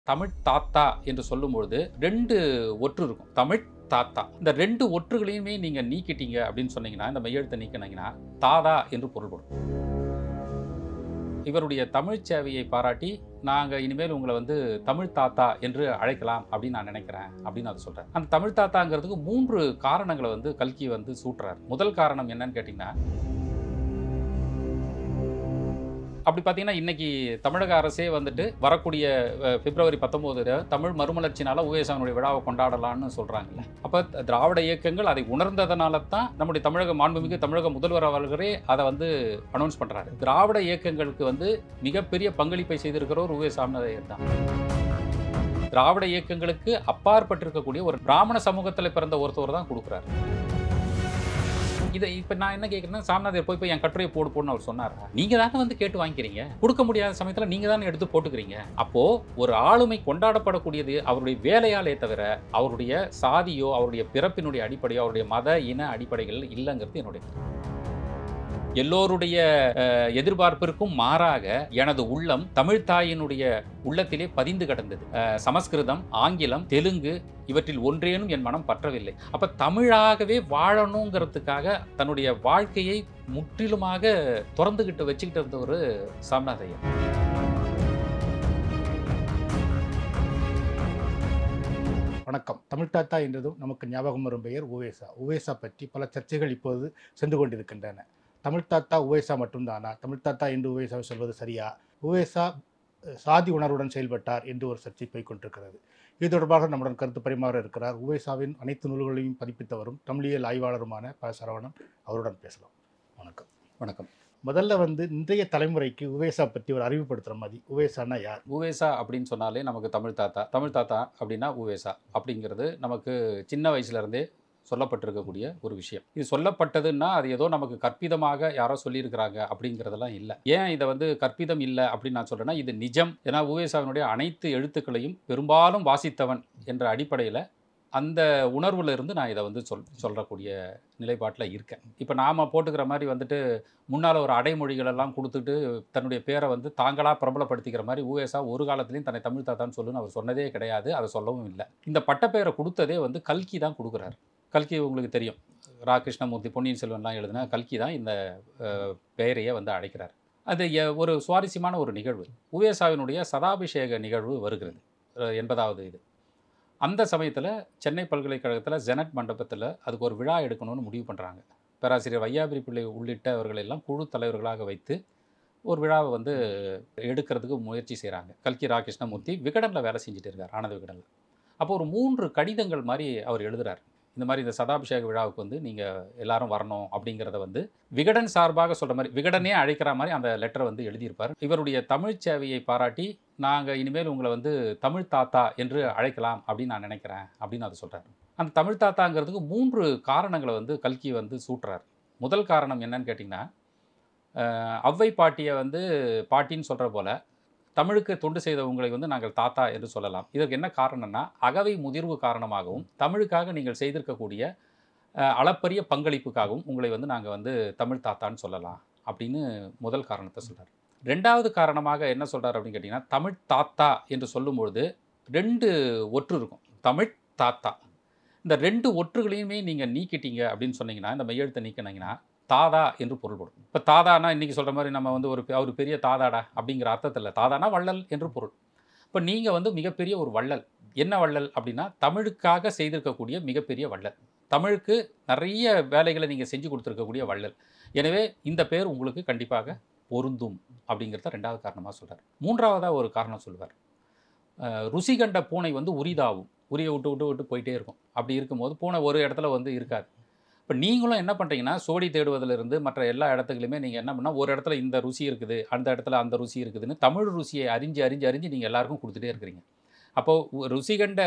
தமிழ் தாத்தா என்று சொல்லும்பொழுது 2 ஒற்று இருக்கும். தமிழ் தாத்தா. இந்த 2 ஒற்றுகளையுமே நீங்க நீக்கிட்டீங்க அப்படின்னு சொன்னீங்கன்னா, இந்த மெய்யெழுத்த நீக்கினீங்கன்னா, தாதா என்று பொருள்படும். இவருடைய தமிழ்ச் சேவையை பாராட்டி, நாங்க இனிமேல் உங்கள வந்து தமிழ் தாத்தா என்று அழைக்கலாம் அப்படின்னு நான் நினைக்கிறேன் அப்படின்னு அது சொல்றாரு. அந்த தமிழ் தாத்தாங்கிறதுக்கு 3 காரணங்கள வந்து கல்கி வந்து சூட்டுறார். முதல் காரணம் என்னன்னு கேட்டீங்கன்னா, அப்படி பார்த்தீங்கன்னா, இன்னைக்கு தமிழக அரசே வந்துட்டு வரக்கூடிய பிப்ரவரி 19 தமிழ் மறுமலர்ச்சினால உவேசாவினுடைய விழாவை கொண்டாடலாம்னு சொல்றாங்கல்ல. அப்ப திராவிட இயக்கங்கள் அதை உணர்ந்ததனால தான் நம்முடைய தமிழக மாண்புமிகு தமிழக முதல்வர் அவர்களே அதை வந்து அனௌன்ஸ் பண்றாரு. திராவிட இயக்கங்களுக்கு வந்து மிகப்பெரிய பங்களிப்பை செய்திருக்கிறவர் உவேசாமிநாதையர் தான். திராவிட இயக்கங்களுக்கு அப்பாற்பட்டிருக்கக்கூடிய ஒரு பிராமண சமூகத்தில் பிறந்த ஒருத்தவர் தான் கொடுக்குறாரு. இதை இப்போ நான் என்ன கேட்குறேன்னா, சாமிநாதையர் போய் என் கட்டுரையை போடுன்னு அவர் சொன்னாரா? நீங்க தானே வந்து கேட்டு வாங்கிக்கிறீங்க. கொடுக்க முடியாத சமயத்தில் நீங்க தானே எடுத்து போட்டுக்கிறீங்க. அப்போ ஒரு ஆளுமை கொண்டாடப்படக்கூடியது அவருடைய வேலையாலே தவிர அவருடைய சாதியோ அவருடைய பிறப்பினுடைய அடிப்படையோ அவருடைய மத இன அடிப்படைகள் இல்லைங்கிறது என்னுடைய எல்லோருடைய எதிர்பார்ப்பிற்கும் மாறாக எனது உள்ளம் தமிழ் தாயினுடைய உள்ளத்திலே பதிந்து கிடந்தது. சமஸ்கிருதம், ஆங்கிலம், தெலுங்கு இவற்றில் ஒன்றேனும் என் மனம் பற்றவில்லை. அப்ப தமிழாகவே வாழணுங்கிறதுக்காக தன்னுடைய வாழ்க்கையை முற்றிலுமாக திறந்துகிட்டு வச்சுக்கிட்டு இருந்த ஒரு சாமிநாதையர். வணக்கம். தமிழ் தாத்தா என்றதும் நமக்கு ஞாபகம் வரும் பெயர் உவேசா. உவேசா பற்றி பல சர்ச்சைகள் இப்போது சென்று கொண்டிருக்கின்றன. தமிழ் தாத்தா உவேசா மட்டும்தானா? தமிழ் தாத்தா என்று உவேசாவை சொல்வது சரியா? உவேசா சாதி உணர்வுடன் செயல்பட்டார் என்று ஒரு சர்ச்சை போய் கொண்டிருக்கிறது. இது தொடர்பாக நம்முடன் கருத்து பரிமாற இருக்கிறார் உவேசாவின் அனைத்து நூல்களையும் பதிப்பித்தவரும் தமிழியல் ஆய்வாளருமான ப. சரவணன். அவருடன் பேசலாம். வணக்கம். வணக்கம். முதல்ல வந்து இன்றைய தலைமுறைக்கு உவேசா பற்றி ஒரு அறிவுப்படுத்துகிற மாதிரி, உவேசானா யார்? உவேசா அப்படின்னு சொன்னாலே நமக்கு தமிழ் தாத்தா. தமிழ் தாத்தா அப்படின்னா உவேசா அப்படிங்கிறது நமக்கு சின்ன வயசுலேருந்தே சொல்லப்பட்டிருக்கக்கூடிய ஒரு விஷயம். இது சொல்லப்பட்டதுன்னா அது ஏதோ நமக்கு கற்பிதமாக யாரோ சொல்லியிருக்கிறாங்க அப்படிங்கிறதெல்லாம் இல்லை. ஏன் இதை வந்து கற்பிதம் இல்லை அப்படின்னு நான் சொல்கிறேன்னா, இது நிஜம். ஏன்னா உவேசாவினுடைய அனைத்து எழுத்துக்களையும் பெரும்பாலும் வாசித்தவன் என்ற அடிப்படையில் அந்த உணர்வுல இருந்து நான் இதை வந்து சொல்கிறக்கூடிய நிலைப்பாட்டில் இருக்கேன். இப்போ நாம் போட்டுக்கிற மாதிரி வந்துட்டு முன்னால் ஒரு அடைமொழிகளெல்லாம் கொடுத்துட்டு தன்னுடைய பேரை வந்து தாங்களாக பிரபலப்படுத்திக்கிற மாதிரி உவேசா ஒரு காலத்துலேயும் தன்னை தமிழ் தாத்தான்னு சொல்லுன்னு அவர் சொன்னதே கிடையாது. அதை சொல்லவும் இல்லை. இந்த பட்டப்பெயரை கொடுத்ததே வந்து கல்கி தான் கொடுக்குறாரு. கல்கி உங்களுக்கு தெரியும், ரா. கிருஷ்ணமூர்த்தி, பொன்னியின் செல்வன்லாம் எழுதின கல்கி தான் இந்த பெயரையே வந்து அழைக்கிறார். அது ஒரு சுவாரஸ்யமான ஒரு நிகழ்வு. உவேசாவினுடைய சதாபிஷேக நிகழ்வு வருகிறது 80வது இது. அந்த சமயத்தில் சென்னை பல்கலைக்கழகத்தில் ஜெனட் மண்டபத்தில் அதுக்கு ஒரு விழா எடுக்கணும்னு முடிவு பண்ணுறாங்க. பேராசிரியர் வையாபுரி பிள்ளை உள்ளிட்டவர்களெல்லாம் குழு தலைவர்களாக வைத்து ஒரு விழாவை வந்து எடுக்கிறதுக்கு முயற்சி செய்கிறாங்க. கல்கி, ரா. கிருஷ்ணமூர்த்தி விகடனில் வேலை செஞ்சுட்டு இருக்கார், ஆனந்த விகடனில். அப்போ ஒரு 3 கடிதங்கள் மாதிரி அவர் எழுதுகிறார். இந்த மாதிரி இந்த சதாபிஷேக விழாவுக்கு வந்து நீங்கள் எல்லாரும் வரணும் அப்படிங்கிறத வந்து விகடன் சார்பாக சொல்கிற மாதிரி, விகடனே அழைக்கிற மாதிரி அந்த லெட்டரை வந்து எழுதியிருப்பார். இவருடைய தமிழ்ச் சேவையை பாராட்டி, நாங்கள் இனிமேல் உங்களை வந்து தமிழ் தாத்தா என்று அழைக்கலாம் அப்படின்னு நான் நினைக்கிறேன் அப்படின்னு அது சொல்கிறார். அந்த தமிழ் தாத்தாங்கிறதுக்கு 3 காரணங்களை வந்து கல்கி வந்து சூட்டுறார். முதல் காரணம் என்னன்னு கேட்டிங்கன்னா, ஔவை பாட்டியை வந்து பாட்டின்னு சொல்கிற போல் தமிழுக்கு தொண்டு செய்தவங்களை வந்து நாங்கள் தாத்தா என்று சொல்லலாம். இதற்கு என்ன காரணம்னா, அகவை முதிர்வு காரணமாகவும் தமிழுக்காக நீங்கள் செய்திருக்கக்கூடிய அளப்பரிய பங்களிப்புக்காகவும் உங்களை வந்து நாங்கள் வந்து தமிழ் தாத்தான்னு சொல்லலாம் அப்படின்னு முதல் காரணத்தை சொல்கிறார். 2வது காரணமாக என்ன சொல்கிறார் அப்படின்னு கேட்டிங்கன்னா, தமிழ் தாத்தா என்று சொல்லும்பொழுது 2 ஒற்று இருக்கும். தமிழ் தாத்தா. இந்த 2 ஒற்றுகளையுமே நீங்கள் நீக்கிட்டீங்க அப்படின்னு சொன்னீங்கன்னா, இந்த மெய்யெழுத்தை நீக்கினீங்கன்னா தாதா என்று பொருள்படும். இப்போ தாதானா இன்றைக்கி சொல்கிற மாதிரி நம்ம வந்து அவர் பெரிய தாதாடா அப்படிங்கிற அர்த்தத்தில், தாதானா வள்ளல் என்று பொருள். இப்போ நீங்கள் வந்து மிகப்பெரிய ஒரு வள்ளல். என்ன வள்ளல் அப்படின்னா, தமிழுக்காக செய்திருக்கக்கூடிய மிகப்பெரிய வள்ளல். தமிழுக்கு நிறைய வேலைகளை நீங்கள் செஞ்சு கொடுத்துருக்கக்கூடிய வள்ளல். எனவே இந்த பேர் உங்களுக்கு கண்டிப்பாக பொருந்தும் அப்படிங்கிறத 2வது காரணமாக சொல்கிறார். 3வதாக ஒரு காரணம் சொல்லுவார். ருசி கண்ட பூனை வந்து உரிதாவும். உரியை விட்டு விட்டு விட்டு போயிட்டே இருக்கும். அப்படி இருக்கும்போது பூனை ஒரு இடத்துல வந்து இருக்காது. இப்போ நீங்களும் என்ன பண்ணுறீங்கன்னா, சோடி தேடுவதிலிருந்து மற்ற எல்லா இடத்துலையுமே நீங்கள் என்ன பண்ணால், ஒரு இடத்துல இந்த ருசி இருக்குது, அந்த இடத்துல அந்த ருசி இருக்குதுன்னு தமிழ் ருசியை அறிஞ்சு நீங்கள் எல்லாருக்கும் கொடுத்துட்டே இருக்கிறீங்க. அப்போது ருசி கண்ட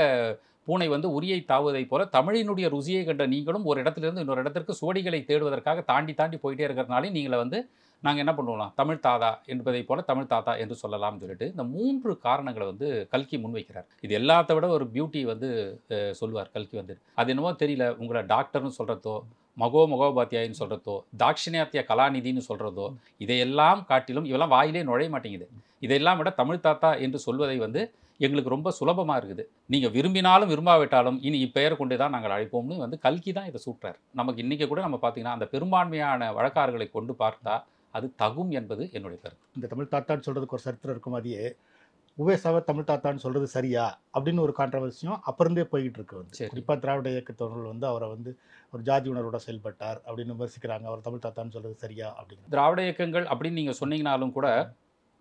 பூனை வந்து உரியை தாவுவதைப் போல தமிழினுடைய ருசியை கண்ட நீங்களும் ஒரு இடத்துலேருந்து இன்னொரு இடத்திற்கு சோடிகளை தேடுவதற்காக தாண்டி போயிட்டே இருக்கிறதுனாலே நீங்களை வந்து நாங்கள் என்ன பண்ணுவோம், தமிழ் தாத்தா என்பதைப் போல தமிழ் தாத்தா என்று சொல்லலாம்னு சொல்லிட்டு இந்த 3 காரணங்களை வந்து கல்கி முன்வைக்கிறார். இது எல்லாத்த விட ஒரு பியூட்டி வந்து சொல்லுவார் கல்கி வந்து. அது என்னவோ தெரியல, உங்களை டாக்டர்னு சொல்கிறதோ, மகோபாத்தியாயின்னு சொல்கிறதோ, தாட்சிணியாத்திய கலாநிதினு சொல்கிறதோ, இதையெல்லாம் காட்டிலும் இவெல்லாம் வாயிலே நுழைய மாட்டேங்குது. இதையெல்லாம் விட தமிழ் தாத்தா என்று சொல்வதை வந்து எங்களுக்கு ரொம்ப சுலபமாக இருக்குது. நீங்கள் விரும்பினாலும் விரும்பாவிட்டாலும் இனி இப்பெயர் கொண்டு தான் நாங்கள் அழைப்போம்னு வந்து கல்கி தான் இதை சூட்டுறார். நமக்கு இன்றைக்கி கூட நம்ம பார்த்தீங்கன்னா அந்த பெரும்பான்மையான வழக்காறுகளை கொண்டு பார்த்தா அது தகும் என்பது என்னுடைய கருத்து. இந்த தமிழ் தாத்தான்னு சொல்கிறதுக்கு ஒரு சரித்திரம் இருக்கும். மாதிரியே உவேசாவை தமிழ் தாத்தான்னு சொல்கிறது சரியா அப்படின்னு ஒரு கான்ட்ரவர்சியும் அப்புறந்தே போய்கிட்டு இருக்கு. வந்து குறிப்பாக திராவிட இயக்கத்தவர்கள் வந்து அவரை வந்து ஒரு ஜாதி உணர்வோட செயல்பட்டார் அப்படின்னு விமர்சிக்கிறாங்க. அவர் தமிழ் தாத்தான்னு சொல்கிறது சரியா அப்படின்னு. திராவிட இயக்கங்கள் அப்படின்னு நீங்கள் சொன்னீங்கனாலும் கூட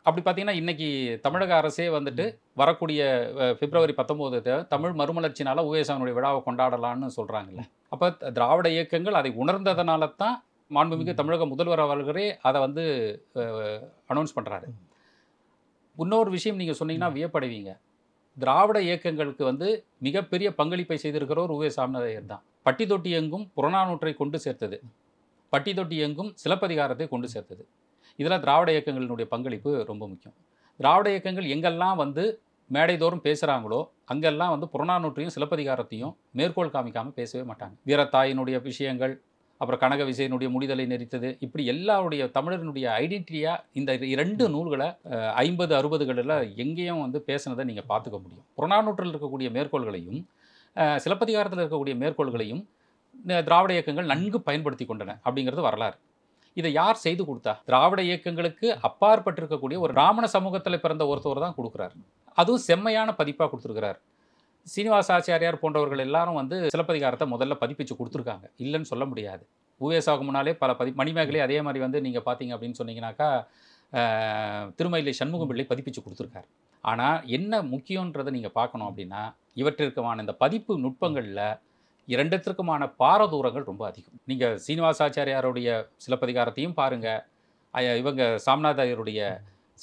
அப்படி பார்த்தீங்கன்னா இன்றைக்கி தமிழக அரசே வந்துட்டு வரக்கூடிய பிப்ரவரி 19 தமிழ் மறுமலர்ச்சினால உவேசாவினுடைய விழாவை கொண்டாடலான்னு சொல்கிறாங்கல்ல. அப்போ திராவிட இயக்கங்கள் அதை உணர்ந்ததுனால தான் மாண்புமிகு தமிழக முதல்வர் அவர்களே அதை வந்து அனௌன்ஸ் பண்ணுறாரு. இன்னொரு விஷயம் நீங்கள் சொன்னீங்கன்னா வியப்படைவீங்க. திராவிட இயக்கங்களுக்கு வந்து மிகப்பெரிய பங்களிப்பை செய்திருக்கிறவர் உவே சாமிநாதையர் தான். பட்டி தொட்டி எங்கும் புறநானூற்றை கொண்டு சேர்த்தது, பட்டி தொட்டி எங்கும் சிலப்பதிகாரத்தை கொண்டு சேர்த்தது. இதில் திராவிட இயக்கங்களினுடைய பங்களிப்பு ரொம்ப முக்கியம். திராவிட இயக்கங்கள் எங்கெல்லாம் வந்து மேடைதோறும் பேசுகிறாங்களோ அங்கெல்லாம் வந்து புறநானூற்றையும் சிலப்பதிகாரத்தையும் மேற்கோள் காமிக்காமல் பேசவே மாட்டாங்க. வீரத்தாயினுடைய விஷயங்கள், அப்புறம் கனக விசையினுடைய முடிதலை நெறித்தது, இப்படி எல்லாருடைய தமிழரினுடைய ஐடென்டிட்டியாக இந்த 2 நூல்களை 50-60களில் எங்கேயும் வந்து பேசுனதை நீங்கள் பார்த்துக்க முடியும். புறநானூற்றில் இருக்கக்கூடிய மேற்கோள்களையும் சிலப்பதிகாரத்தில் இருக்கக்கூடிய மேற்கோள்களையும் திராவிட இயக்கங்கள் நன்கு பயன்படுத்தி கொண்டன அப்படிங்கிறது வரலாறு. இதை யார் செய்து கொடுத்தா? திராவிட இயக்கங்களுக்கு அப்பாற்பட்டிருக்கக்கூடிய ஒரு பிராமண சமூகத்தில் பிறந்த ஒருத்தவர் தான் கொடுக்குறார். அதுவும் செம்மையான பதிப்பாக கொடுத்துருக்கிறார். சீனிவாசாச்சாரியார் போன்றவர்கள் எல்லாரும் வந்து சிலப்பதிகாரத்தை முதல்ல பதிப்பிச்சு கொடுத்துருக்காங்க, இல்லைன்னு சொல்ல முடியாது. உவேசாவுக்கு முன்னாலே பல மணிமேகலை அதே மாதிரி வந்து நீங்கள் பார்த்தீங்க அப்படின்னு சொன்னீங்கன்னாக்கா திருமயிலை சண்முகம் பிள்ளை பதிப்பிச்சு கொடுத்துருக்காரு. ஆனால் என்ன முக்கியன்றதை நீங்கள் பார்க்கணும் அப்படின்னா இவற்றிற்குமான இந்த பதிப்பு நுட்பங்களில் இரண்டுத்திற்குமான பாரதூரங்கள் ரொம்ப அதிகம். நீங்கள் சீனிவாசாச்சாரியாருடைய சிலப்பதிகாரத்தையும் பாருங்கள், இவங்க சாமிநாதையருடைய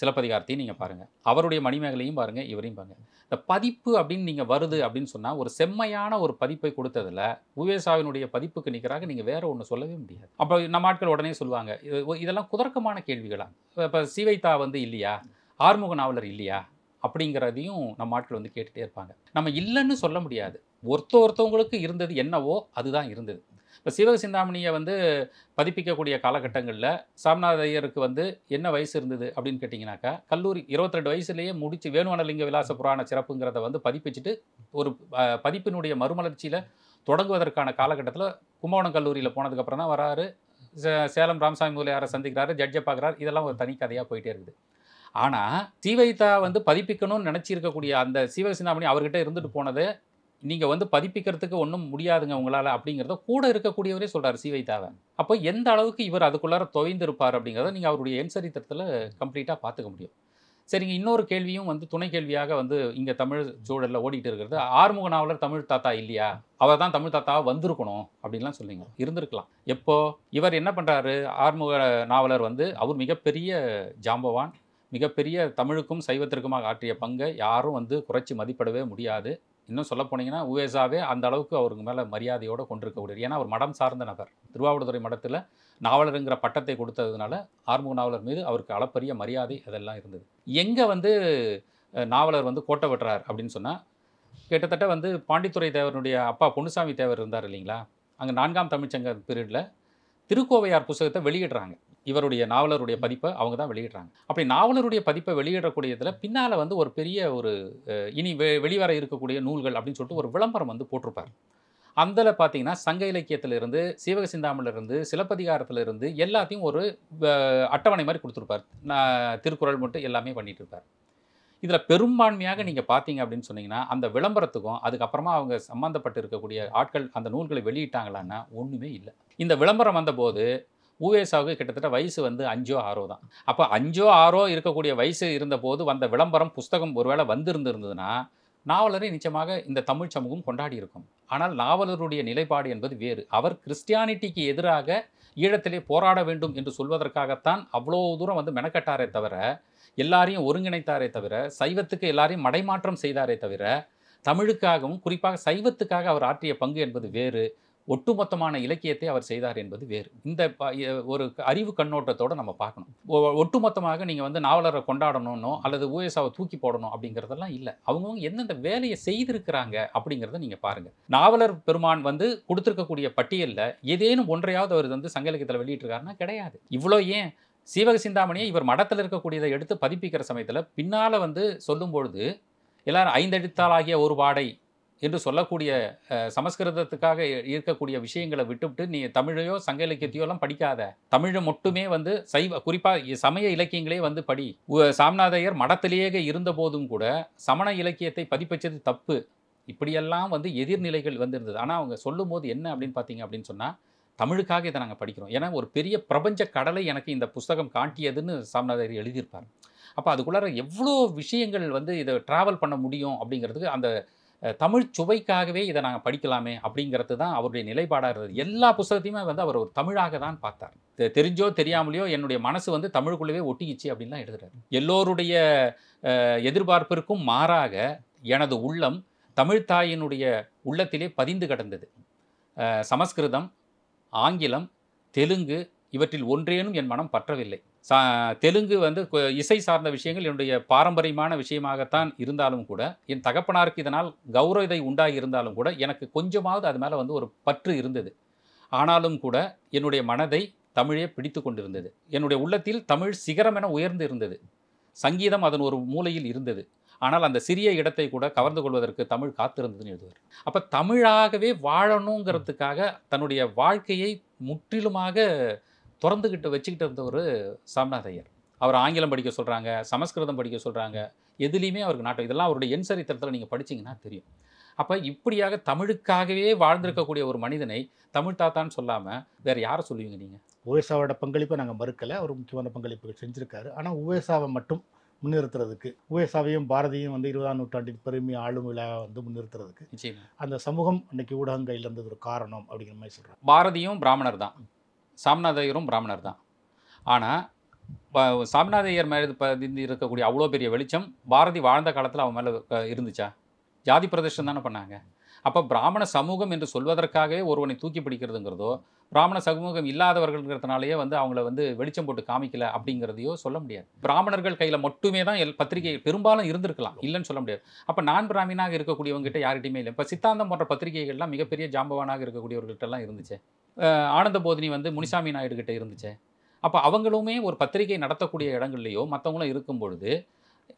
சிலப்பதிகாரத்தையும் நீங்கள் பாருங்கள், அவருடைய மணிமேகலையும் பாருங்கள், இவரையும் பாருங்கள். இந்த பதிப்பு அப்படின்னு நீங்கள் வருது அப்படின்னு சொன்னால் ஒரு செம்மையான ஒரு பதிப்பை கொடுத்ததில் உவேசாவினுடைய பதிப்புக்கு நிற்கிறாங்க நீங்கள் வேறு ஒன்று சொல்லவே முடியாது. அப்போ நம்ம ஆட்கள் உடனே சொல்லுவாங்க இதெல்லாம் குதர்க்கமான கேள்விகளாக. இப்போ சீவைத்தா வந்து இல்லையா, ஆறுமுக நாவலர் இல்லையா அப்படிங்கிறதையும் நம்ம ஆட்கள் வந்து கேட்டுகிட்டே இருப்பாங்க. நம்ம இல்லைன்னு சொல்ல முடியாது. ஒருத்தவங்களுக்கு இருந்தது என்னவோ அதுதான் இருந்தது. இப்போ சீவக சிந்தாமணியை வந்து பதிப்பிக்கக்கூடிய காலகட்டங்களில் சாமிநாதையருக்கு வந்து என்ன வயசு இருந்தது அப்படின்னு கேட்டிங்கனாக்கா கல்லூரி 22 வயசுலேயே முடித்து வேணுவனலிங்க விலாச புராண சிறப்புங்கிறத வந்து பதிப்பிச்சுட்டு ஒரு பதிப்பினுடைய மறுமலர்ச்சியில் தொடங்குவதற்கான காலகட்டத்தில் கும்பகோணம் கல்லூரியில் போனதுக்கப்புறம் தான் வராரு. சேலம் ராமசாமி முதலியாரை சந்திக்கிறாரு, ஜட்ஜை பார்க்குறாரு. இதெல்லாம் ஒரு தனி கதையாக போயிட்டே இருக்குது. ஆனால் சீவைத்தா வந்து பதிப்பிக்கணும்னு நினச்சிருக்கக்கூடிய அந்த சீவக சிந்தாமணி அவர்கிட்ட இருந்துட்டு போனது நீங்கள் வந்து பதிப்பிக்கிறதுக்கு ஒன்றும் முடியாதுங்க உங்களால் அப்படிங்கிறத கூட இருக்கக்கூடியவரே சொல்கிறார் சீவைத்தாவை. அப்போ எந்த அளவுக்கு இவர் அதுக்குள்ளார துவைந்திருப்பார் அப்படிங்கிறத நீங்கள் அவருடைய என்சரித்திரத்தில் கம்ப்ளீட்டாக பார்த்துக்க முடியும். சரிங்க, இன்னொரு கேள்வியும் வந்து துணை கேள்வியாக வந்து இங்கே தமிழ் சூழலில் ஓடிட்டு இருக்கிறது. ஆறுமுக நாவலர் தமிழ் தாத்தா இல்லையா, அவர் தான் தமிழ் தாத்தாவை வந்திருக்கணும் அப்படின்லாம் சொல்லிங்க. இருந்திருக்கலாம். எப்போ இவர் என்ன பண்ணுறாரு, ஆறுமுக நாவலர் வந்து அவர் மிகப்பெரிய ஜாம்பவான், மிகப்பெரிய தமிழுக்கும் சைவத்திற்குமாக ஆற்றிய பங்கை யாரும் வந்து குறைச்சி மதிப்பிடவே முடியாது. இன்னும் சொல்ல போனீங்கன்னா உவேசாவே அந்த அளவுக்கு அவருக்கு மேலே மரியாதையோடு கொண்டிருக்கக்கூடியது. ஏன்னா அவர் மடம் சார்ந்த நபர். திருவாவடுதுறை மடத்தில் நாவலருங்கிற பட்டத்தை கொடுத்ததுனால ஆறுமுக நாவலர் மீது அவருக்கு அளப்பரிய மரியாதை அதெல்லாம் இருந்தது. எங்கே வந்து நாவலர் வந்து கோட்டை வெட்டுறார் அப்படின்னு சொன்னால் கிட்டத்தட்ட வந்து பாண்டித்துறை தேவருடைய அப்பா பொன்னுசாமி தேவர் இருந்தார் இல்லைங்களா, அங்கே 4ஆம் தமிழ்ச்சங்க பீரியடில் திருக்கோவையார் புத்தகத்தை வெளியிடுறாங்க. இவருடைய நாவலருடைய பதிப்பை அவங்க தான் வெளியிடுறாங்க. அப்படி நாவலருடைய பதிப்பை வெளியிடக்கூடியதில் பின்னால் வந்து ஒரு பெரிய ஒரு இனி வெளிவர இருக்கக்கூடிய நூல்கள் அப்படின்னு சொல்லிட்டு ஒரு விளம்பரம் வந்து போட்டிருப்பார். அதில் பார்த்தீங்கன்னா சங்க இலக்கியத்திலிருந்து சீவக சிந்தாமணிலிருந்து சிலப்பதிகாரத்திலிருந்து எல்லாத்தையும் ஒரு அட்டவணை மாதிரி கொடுத்துருப்பார். திருக்குறள் மட்டும் எல்லாமே பண்ணிட்டு இருப்பார். இதில் பெரும்பான்மையாக நீங்கள் பார்த்தீங்க அப்படின்னு சொன்னீங்கன்னா அந்த விளம்பரத்துக்கும் அதுக்கப்புறமா அவங்க சம்மந்தப்பட்டு இருக்கக்கூடிய ஆட்கள் அந்த நூல்களை வெளியிட்டாங்களான்னா ஒன்றுமே இல்லை. இந்த விளம்பரம் வந்தபோது உவேசாவுக்கு கிட்டத்தட்ட வயசு வந்து 5ஓ 6ஓ தான். அப்போ 5ஓ 6ஓ இருக்கக்கூடிய வயசு இருந்தபோது வந்த விளம்பரம் புஸ்தகம் ஒருவேளை வந்திருந்ததுன்னா நாவலரை நிச்சயமாக இந்த தமிழ் சமூகம் கொண்டாடி இருக்கும். ஆனால் நாவலருடைய நிலைப்பாடு என்பது வேறு. அவர் கிறிஸ்டியானிட்டிக்கு எதிராக ஈழத்திலே போராட வேண்டும் என்று சொல்வதற்காகத்தான் அவ்வளோ தூரம் வந்து மெனக்கட்டாரே தவிர, எல்லாரையும் ஒருங்கிணைத்தாரே தவிர, சைவத்துக்கு எல்லாரையும் மடைமாற்றம் செய்தாரே தவிர, தமிழுக்காகவும் குறிப்பாக சைவத்துக்காக அவர் ஆற்றிய பங்கு என்பது வேறு. ஒட்டுமொத்தமான இலக்கியத்தை அவர் செய்தார் என்பது வேறு. இந்த ஒரு அறிவு கண்ணோட்டத்தோடு நம்ம பார்க்கணும். ஒட்டுமொத்தமாக நீங்கள் வந்து நாவலரை கொண்டாடணும்னோ அல்லது உவேசாவை தூக்கி போடணும் அப்படிங்கிறதெல்லாம் இல்லை. அவங்கவுங்க எந்தெந்த வேலையை செய்திருக்கிறாங்க அப்படிங்கிறத நீங்கள் பாருங்கள். நாவலர் பெருமான் வந்து கொடுத்துருக்கக்கூடிய பட்டியலில் ஏதேனும் ஒன்றையாவது அவர் வந்து சங்க இலக்கியத்தில் வெளியிட்டிருக்காருன்னா கிடையாது. இவ்வளோ ஏன் சீவக சிந்தாமணியை இவர் மடத்தில் இருக்கக்கூடியதை எடுத்து பதிப்பிக்கிற சமயத்தில் பின்னால் வந்து சொல்லும்பொழுது எல்லாரும் ஐந்தெழுத்தாளாகிய ஒரு வாடை என்று சொல்லக்கூடிய சமஸ்கிருதத்துக்காக இருக்கக்கூடிய விஷயங்களை விட்டுவிட்டு நீ தமிழையோ சங்க இலக்கியத்தையோ எல்லாம் படிக்காத, தமிழை மட்டுமே வந்து குறிப்பாக சமய இலக்கியங்களே வந்து படி. சாமிநாதையர் மடத்திலேயே இருந்த போதும் கூட சமண இலக்கியத்தை பதிப்பிச்சது தப்பு. இப்படியெல்லாம் வந்து எதிர்நிலைகள் வந்து இருந்தது. ஆனால் அவங்க சொல்லும் போது என்ன அப்படின்னு பார்த்தீங்க அப்படின்னு சொன்னால், தமிழுக்காக இதை நாங்கள் படிக்கிறோம். ஏன்னா ஒரு பெரிய பிரபஞ்ச கடலை எனக்கு இந்த புஸ்தகம் காட்டியதுன்னு சாமிநாதையர் எழுதியிருப்பார். அப்போ அதுக்குள்ளார எவ்வளோ விஷயங்கள் வந்து இதை ட்ராவல் பண்ண முடியும் அப்படிங்கிறதுக்கு அந்த தமிழ் சுவைக்காகவே இதை நாங்கள் படிக்கலாமே அப்படிங்கிறது தான் அவருடைய நிலைப்பாடாக இருந்தது. எல்லா புத்தகத்தையுமே வந்து அவர் ஒரு தமிழாக தான் பார்த்தார். தெரிஞ்சோ தெரியாமலையோ என்னுடைய மனசு வந்து தமிழுக்குள்ளவே ஒட்டிக்கிச்சு அப்படின்லாம் எழுதுறாரு. எல்லோருடைய எதிர்பார்ப்பிற்கும் மாறாக எனது உள்ளம் தமிழ்த்தாயினுடைய உள்ளத்திலே பதிந்து கிடந்தது. சமஸ்கிருதம், ஆங்கிலம், தெலுங்கு இவற்றில் ஒன்றேனும் என் மனம் பற்றவில்லை. தெலுங்கு வந்து இசை சார்ந்த விஷயங்கள் என்னுடைய பாரம்பரியமான விஷயமாகத்தான் இருந்தாலும் கூட, என் தகப்பனாருக்கு இதனால் கௌரவத்தை உண்டாகி இருந்தாலும் கூட எனக்கு கொஞ்சமாவது அது மேலே வந்து ஒரு பற்று இருந்தது. ஆனாலும் கூட என்னுடைய மனதை தமிழே பிடித்து கொண்டிருந்தது. என்னுடைய உள்ளத்தில் தமிழ் சிகரம் என உயர்ந்து இருந்தது. சங்கீதம் அதன் ஒரு மூலையில் இருந்தது. ஆனால் அந்த சிறிய இடத்தை கூட கவர்ந்து கொள்வதற்கு தமிழ் காத்திருந்ததுன்னு எழுதுவார். அப்போ தமிழாகவே வாழணுங்கிறதுக்காக தன்னுடைய வாழ்க்கையை முற்றிலுமாக திறந்துக்கிட்டு வச்சுக்கிட்டு இருந்த ஒரு சாமிநாதையர். அவர் ஆங்கிலம் படிக்க சொல்கிறாங்க, சமஸ்கிருதம் படிக்க சொல்கிறாங்க, எதுலேயுமே அவருக்கு நாட்டம். இதெல்லாம் அவருடைய எண் சரித்திரத்தில் நீங்கள் படிச்சிங்கன்னா தெரியும். அப்போ இப்படியாக தமிழுக்காகவே வாழ்ந்திருக்கக்கூடிய ஒரு மனிதனை தமிழ் தாத்தான்னு சொல்லாமல் வேறு யாரை சொல்லுவீங்க நீங்கள்? உவேசாவோட பங்களிப்பை நாங்கள் மறுக்கலை, அவர் முக்கியமான பங்களிப்புகள் செஞ்சுருக்காரு. ஆனால் உவேசாவை மட்டும் முன்னிறுத்துறதுக்கு, உவேசாவையும் பாரதியும் வந்து 20ஆம் நூற்றாண்டின் பெருமை ஆளும் விழா வந்து முன்னிறுத்துறதுக்கு நிச்சயமா அந்த சமூகம் அன்னைக்கு ஊடகங்கள் இருந்தது ஒரு காரணம் அப்படிங்கிற மாதிரி சொல்கிறாங்க. பாரதியும் பிராமணர் தான், சாமிநாதையரும் பிராமணர் தான். ஆனால் சாமிநாதையர் மேலே பதிந்து இருக்கக்கூடிய அவ்வளோ பெரிய வெளிச்சம் பாரதி வாழ்ந்த காலத்தில் அவன் மேலே இருந்துச்சா? ஜாதி பிரதர்ஷனம் தானே பண்ணாங்க. அப்போ பிராமண சமூகம் என்று சொல்வதற்காகவே ஒருவனை தூக்கி பிடிக்கிறதுங்கிறதோ, பிராமண சமூகம் இல்லாதவர்கள்ங்கிறதுனாலேயே வந்து அவங்கள வந்து வெளிச்சம் போட்டு காமிக்கல அப்படிங்கிறதையோ சொல்ல முடியாது. பிராமணர்கள் கையில் மட்டுமே தான் பத்திரிகை பெரும்பாலும் இருந்திருக்கலாம், இல்லைன்னு சொல்ல முடியாது. அப்போ நான் பிராமணாக இருக்கக்கூடியவங்ககிட்ட யார்கிட்டையுமே இல்லை. இப்போ சித்தாந்தம் போன்ற பத்திரிகைகள்லாம் மிகப்பெரிய ஜாம்பவானாக இருக்கக்கூடியவர்கள்ட்டெல்லாம் இருந்துச்சு. ஆனந்த போதினி வந்து முனிசாமி நாயுடுகிட்ட இருந்துச்சு. அப்போ அவங்களுமே ஒரு பத்திரிகை நடத்தக்கூடிய இடங்கள்லையோ மற்றவங்களும் இருக்கும் பொழுது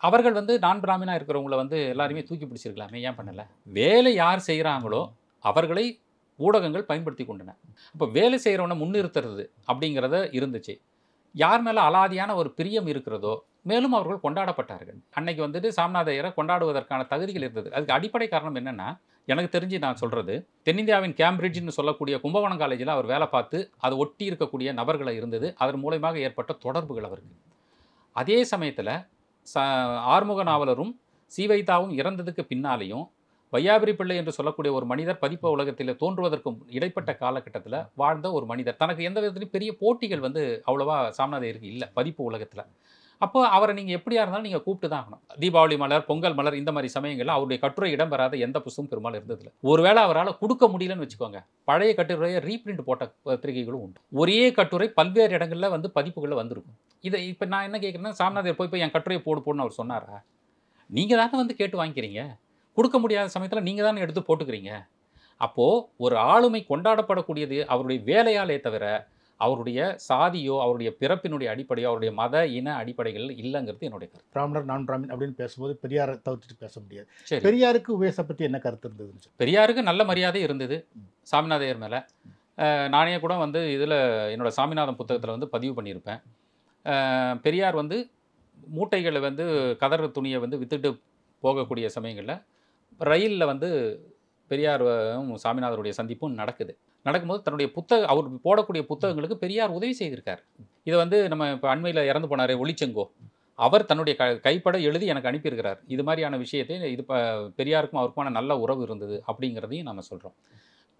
அவர்கள் வந்து நான் பிராமணாக இருக்கிறவங்கள வந்து எல்லாருமே தூக்கி பிடிச்சிருக்கலாமே, ஏன் பண்ணலை? வேலை யார் செய்கிறாங்களோ அவர்களை ஊடகங்கள் பயன்படுத்தி கொண்டன. அப்போ வேலை செய்கிறவனை முன்னிறுத்துறது அப்படிங்கிறத இருந்துச்சு. யார் மேலே அலாதியான ஒரு பிரியம் இருக்கிறதோ மேலும் அவர்கள் கொண்டாடப்பட்டார்கள். அன்னைக்கு வந்துட்டு சாமிநாதையரை கொண்டாடுவதற்கான தகுதிகள் இருந்தது. அதுக்கு அடிப்படை காரணம் என்னென்னா, எனக்கு தெரிஞ்சு நான் சொல்கிறது, தென்னிந்தியாவின் கேம்பிரிட்ஜ்னு சொல்லக்கூடிய கும்பகோணம் காலேஜில் அவர் வேலை பார்த்து அதை ஒட்டி இருக்கக்கூடிய நபர்களை இருந்தது. அதன் மூலமாக ஏற்பட்ட தொடர்புகள் அவருக்கு. அதே சமயத்தில் ஆறுமுக நாவலரும் சீவைதாவும் இறந்ததுக்கு பின்னாலேயும் வையாபுரி பிள்ளை என்று சொல்லக்கூடிய ஒரு மனிதர் பதிப்பு உலகத்தில் தோன்றுவதற்கும் இடைப்பட்ட காலகட்டத்தில் வாழ்ந்த ஒரு மனிதர். தனக்கு எந்த விதத்துலையும் பெரிய போட்டிகள் வந்து அவ்வளோவா சாமிநாதையருக்கு இல்லை பதிப்பு உலகத்தில். அப்போ அவரை நீங்கள் எப்படியா இருந்தாலும் நீங்கள் கூப்பிட்டு தான் ஆகணும். தீபாவளி மலர், பொங்கல் மலர் இந்த மாதிரி சமயங்களில் அவருடைய கட்டுரை இடம்பெறாத எந்த புத்தகம் பெரும்பாலும் இருந்ததில்லை. ஒருவேளை அவரால் கொடுக்க முடியலன்னு வச்சுக்கோங்க, பழைய கட்டுரையை ரீப்ரிண்ட் போட்ட பத்திரிகைகளும் உண்டு. ஒரே கட்டுரை பல்வேறு இடங்களில் வந்து பதிப்புகளில் வந்திருக்கும். இதை இப்போ நான் என்ன கேட்குறேன்னா, சாமிநாதையர் போய் என் கட்டுரையை போடுன்னு அவர் சொன்னாரா? நீங்கள் தானே வந்து கேட்டு வாங்கிக்கிறீங்க. கொடுக்க முடியாத சமயத்தில் நீங்கள் தானே எடுத்து போட்டுக்கிறீங்க. அப்போது ஒரு ஆளுமை கொண்டாடப்படக்கூடியது அவருடைய வேலையாலே தவிர அவருடைய சாதியோ அவருடைய பிறப்பினுடைய அடிப்படையோ அவருடைய மத இன அடிப்படைகள் இல்லைங்கிறது என்னுடைய கருத்து. பிராமணர் நான் பிராமின் அப்படின்னு பேசும்போது பெரியாரை தவிர்த்துட்டு பேச முடியாது. பெரியாருக்கு உவேசா பற்றி என்ன கருத்து இருந்தது? பெரியாருக்கு நல்ல மரியாதை இருந்தது சாமிநாதையர் மேலே. நானே கூட வந்து இதில் என்னோடய சாமிநாதன் புத்தகத்தில் வந்து பதிவு பண்ணியிருப்பேன். பெரியார் வந்து மூட்டைகளை வந்து கதர் துணியை வந்து விற்றுட்டு போகக்கூடிய சமயங்களில் ரயிலில் வந்து பெரியாரும் சாமிநாதருடைய சந்திப்பும் நடக்கும்போது தன்னுடைய அவர் போடக்கூடிய புத்தகங்களுக்கு பெரியார் உதவி செய்திருக்கார். இதை வந்து நம்ம இப்போ அண்மையில் இறந்து போனார் ஒளிச்செங்கோ, அவர் தன்னுடைய கைப்பட எழுதி எனக்கு அனுப்பியிருக்கிறார். இது மாதிரியான விஷயத்தை இது பெரியாருக்கும் அவருக்குமான நல்ல உறவு இருந்தது அப்படிங்கிறதையும் நம்ம சொல்கிறோம்.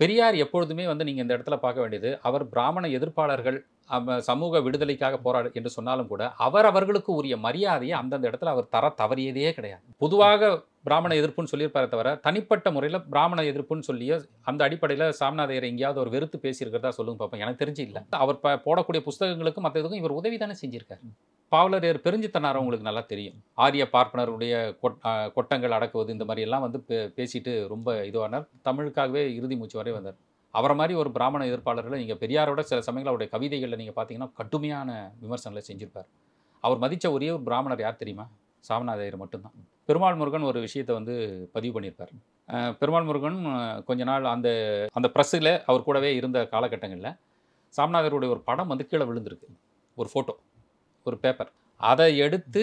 பெரியார் எப்பொழுதுமே வந்து நீங்கள் இந்த இடத்துல பார்க்க வேண்டியது, அவர் பிராமண எதிர்ப்பாளர்கள் சமூக விடுதலைக்காக போராடு என்று சொன்னாலும் கூட அவர்களுக்கு உரிய மரியாதையை அந்தந்த இடத்துல அவர் தவறியதே கிடையாது. பொதுவாக பிராமண எதிர்ப்புன்னு சொல்லியிருப்பாரே தவிர தனிப்பட்ட முறையில் பிராமண எதிர்ப்புன்னு சொல்லியோ அந்த அடிப்படையில் சாமிநாதையர் எங்கேயாவது ஒரு வெறுத்து பேசியிருக்கிறதா சொல்லுங்க பார்ப்போம். எனக்கு தெரிஞ்சு இல்லை. அவர் போடக்கூடிய புஸ்தகங்களுக்கும் மற்ற இதுக்கும் இவர் உதவி தானே செஞ்சிருக்காரு. பாவலரேர் பெருஞ்சித்தனார் உங்களுக்கு நல்லா தெரியும். ஆரிய பார்ப்பனருடைய கொட்டங்கள் அடக்குவது இந்த மாதிரி எல்லாம் வந்து பேசிட்டு ரொம்ப இதுவானார். தமிழுக்காகவே இறுதி மூச்சு வரை வந்தார். அவரை மாதிரி ஒரு பிராமண எதிர்ப்பாளர்களை நீங்கள் பெரியாரோட சில சமயங்கள் அவருடைய கவிதைகளில் நீங்கள் பார்த்தீங்கன்னா கடுமையான விமர்சனங்களை செஞ்சிருப்பார். அவர் மதித்த ஒரே ஒரு பிராமணர் யார் தெரியுமா? சாமிநாதையர் மட்டும்தான். பெருமாள் முருகன் ஒரு விஷயத்தை வந்து பதிவு பண்ணியிருப்பார். பெருமாள் முருகன் கொஞ்ச நாள் அந்த அந்த ப்ரெஸ்ஸில் அவர் கூடவே இருந்த காலகட்டங்களில் சாமிநாதருடைய ஒரு படம் வந்து கீழே விழுந்திருக்கு. ஒரு ஃபோட்டோ, ஒரு பேப்பர். அதை எடுத்து